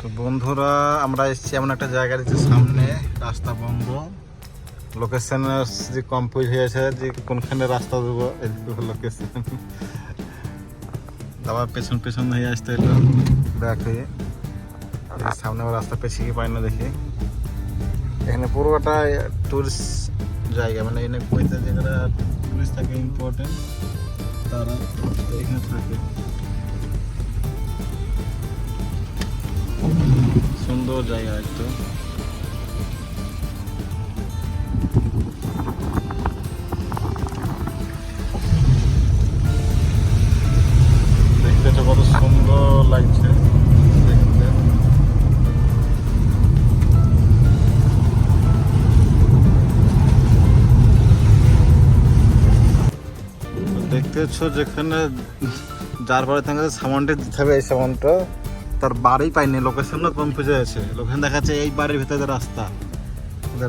তো বন্ধুরা আমরা এসেছি এমন একটা জায়গা দিচ্ছে, সামনে রাস্তা বন্ধ, লোকেশনের যে কনফিউজ হয়েছে যে কোনখানে রাস্তা দেবো, লোকেশন আবার পেছন পেছন হয়ে আসতে এলো। দেখে সামনে আবার রাস্তা পেছিয়ে পাই না, দেখি এখানে পুরোটা টুরিস্ট জায়গা, মানে এখানে কইতে যেগুলো টুরিস্ট থাকে ইম্পর্টেন্ট তারা এখানে থাকে। সুন্দর জায়গা একটু, দেখতে তো কত সুন্দর লাগছে দেখতে। দেখতে পাচ্ছ যেখানে যার বাড়ি থেকে সামানটা দিতে হবে, এই সামানটা তার বাড়ি পাইনি, লোকেশনও কনফিউজ আছে। লোকেশন দেখাচ্ছে এই বাড়ির ভিতরে রাস্তা,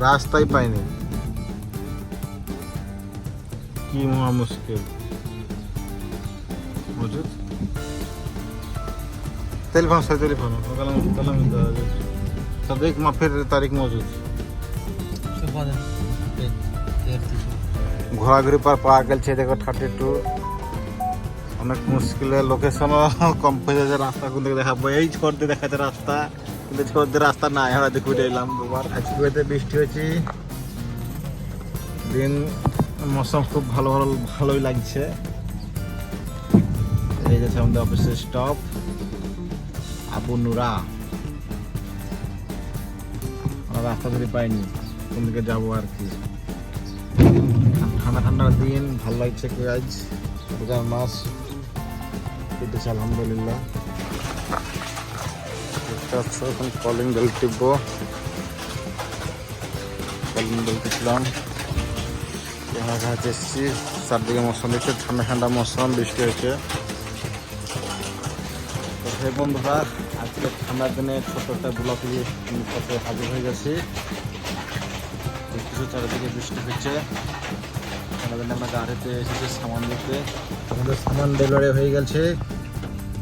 রাস্তাই পাইনি, কি মহা মুশকিল। বুঝুন टेलीफोन से टेलीफोन कलम कलम तरीक में फिर तारीख मौजूद ঘোরাঘুরি পর পাওয়া গেছে। দেখো 32 অনেক মুশকিলে, লোকেশন কনফিউজ আছে, রাস্তা কোন দিকে দেখাবো, এই ছোট দিয়ে দেখাচ্ছে রাস্তা, কিন্তু ছোট দিয়ে রাস্তা নাই। আমরা দেখে উঠে এলাম দুবার। আজকে বৃষ্টি হয়েছে, দিন মৌসুম খুব ভালোই লাগছে। এই যে আমাদের অফিসের স্টপ আবু নুরা। আমরা রাস্তা যদি পাইনি কোন দিকে যাবো আর কি। ঠান্ডা ঠান্ডার দিন, ভালো লাগছে। আজ রোজার মাস কেটেছে আলহামদুলিল্লাহ। এখন কলিং বেল টিপবো, কলিং বেল টিপলাম। এখানে কাছে এসেছি, চারদিকে মৌসুম দেখছে, ঠান্ডা ঠান্ডা মৌসুম, বৃষ্টি হয়েছে। তো সেই বন্ধুরা, আজকে ঠান্ডার দিনে ছোট্ট একটা ব্লগ নিয়ে হাজির হয়ে গেছি। কিছু চারিদিকে বৃষ্টি হচ্ছে, ঠান্ডার দিনে আমরা গাড়িতে এসেছি সামান দিতে। আমাদের সামান ডেলিভারি হয়ে গেছে,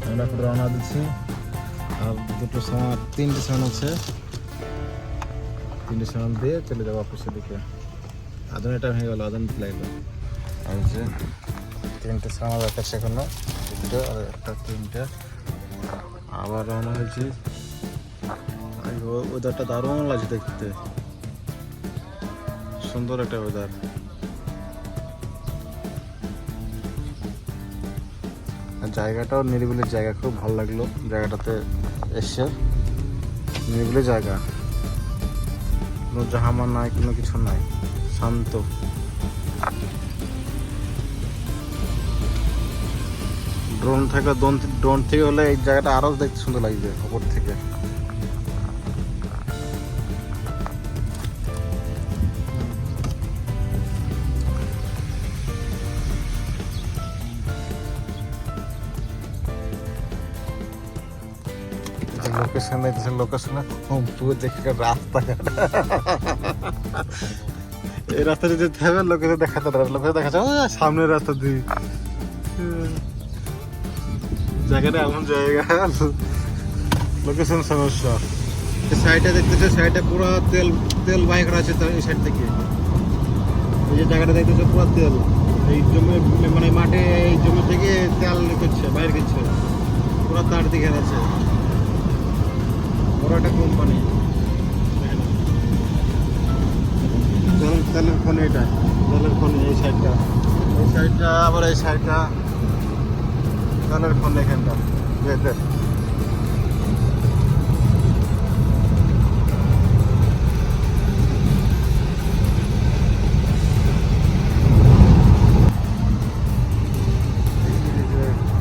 আমরা এখন রওনা দিচ্ছি। আর তিনটে সামান আছে, তিনটে সামান দিয়ে চলে যাবো অফিসের দিকে। আধুনিক টাইম হয়ে গেল, আধুনিক লাগলো। আর যে তিনটে সামান রাখাচ্ছে এখনো, দুটো আর একটা, তিনটে। আবার রওনা হয়েছি। ওয়েদারটা দারুণ লাগছে দেখতে, সুন্দর একটা ওয়েদার। জায়গাটাও নিরিবিলি জায়গা, খুব ভালো লাগলো জায়গাটাতে এসে। নিরিবিলি জায়গা, কোনো জাহামা নাই, কোনো কিছু নাই, শান্ত। ড্রোন থেকে হলে এই জায়গাটা আরো দেখতে সুন্দর লাগবে ওপর থেকে। লোকেশনে পুরো দেখে রাস্তাঘাট, এই রাস্তা যদি যেতে হবে লোকেশন দেখাতে পারে, লোকেশন দেখাচ্ছে সামনের রাস্তা দিয়ে। জায়গাটা এমন জায়গা, লোকেশন সমস্যা। সাইডে দেখতেছে, সাইডে পুরো তেল বাইক আছে এই সাইড থেকে। এই যে জায়গাটা দেখতেছে পুরো তেল, এই জমি মানে মাঠে, এই জমি থেকে তেল করছে, বাইর করছে, পুরো তার দিকে আছে। বড় একটা কোম্পানি, তেলের খনি, এটা তেলের খনি। এই সাইডটা আবার এই সাইডটা তেলের খনি, এখানটা বেদের।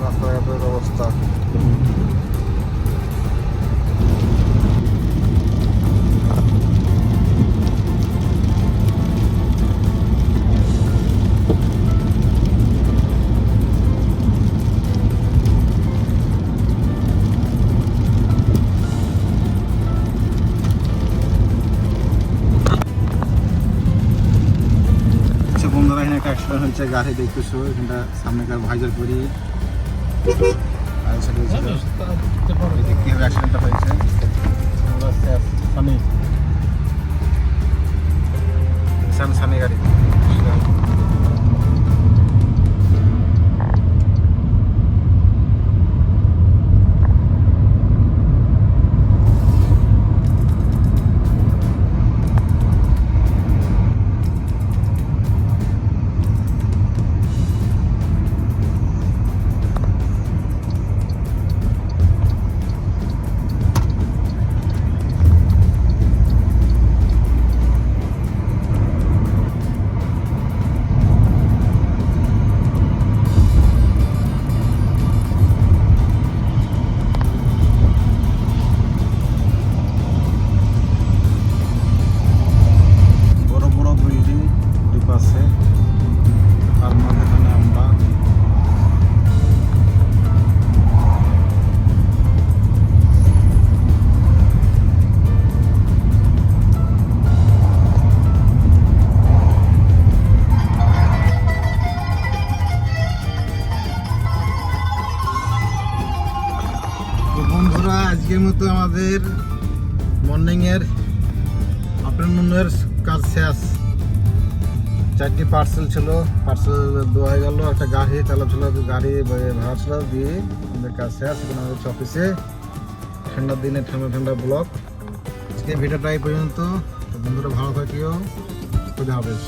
রাস্তাঘাটের অবস্থা অ্যাক্সিডেন্ট হয়েছে, গাড়ি দেখতেছো এখানটা সামনেকার ভাইজার করি আর সাইডে অ্যাক্সিডেন্টটা হয়েছে। আজকের মতো আমাদের মর্নিংয়ের আফটারনুনের কাজ শেষ। 4টি পার্সেল ছিল, পার্সেল দেওয়া হয়ে গেল। একটা গাড়ি চালা ছিল, গাড়ি ভাড়া ছিল, দিয়ে আমাদের কাজ শেষ। এখন আমাদের অফিসে ঠান্ডার দিনে ঠান্ডা ঠান্ডা ব্লগ। আজকে ভিডিওটা এই পর্যন্ত। তো বন্ধুরা ভালো থাকিও, খুদা হাফেজ।